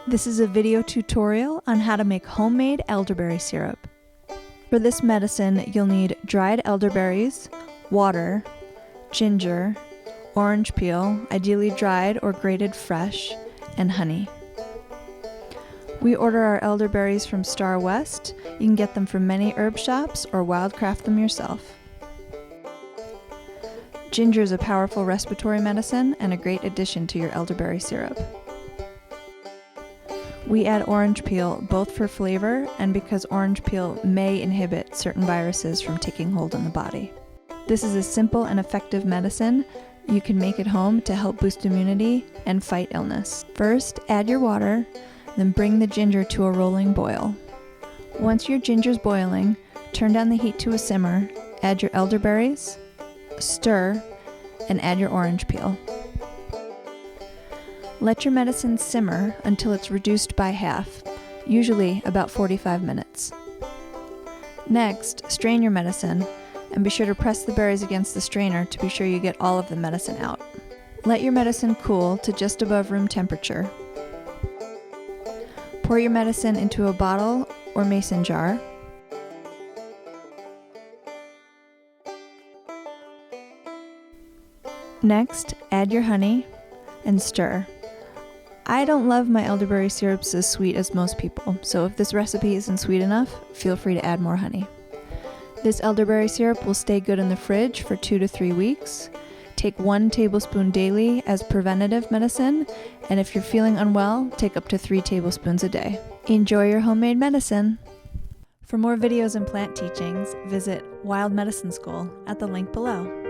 This is a video tutorial on how to make homemade elderberry syrup. For this medicine, you'll need dried elderberries, water, ginger, orange peel, ideally dried or grated fresh, and honey. We order our elderberries from Star West. You can get them from many herb shops or wildcraft them yourself. Ginger is a powerful respiratory medicine and a great addition to your elderberry syrup. We add orange peel both for flavor and because orange peel may inhibit certain viruses from taking hold in the body. This is a simple and effective medicine you can make at home to help boost immunity and fight illness. First, add your water, then bring the ginger to a rolling boil. Once your ginger's boiling, turn down the heat to a simmer, add your elderberries, stir, and add your orange peel. Let your medicine simmer until it's reduced by half, usually about 45 minutes. Next, strain your medicine, and be sure to press the berries against the strainer to be sure you get all of the medicine out. Let your medicine cool to just above room temperature. Pour your medicine into a bottle or mason jar. Next, add your honey and stir. I don't love my elderberry syrups as sweet as most people, so if this recipe isn't sweet enough, feel free to add more honey. This elderberry syrup will stay good in the fridge for 2 to 3 weeks. Take 1 tablespoon daily as preventative medicine, and if you're feeling unwell, take up to 3 tablespoons a day. Enjoy your homemade medicine! For more videos and plant teachings, visit Wild Medicine School at the link below.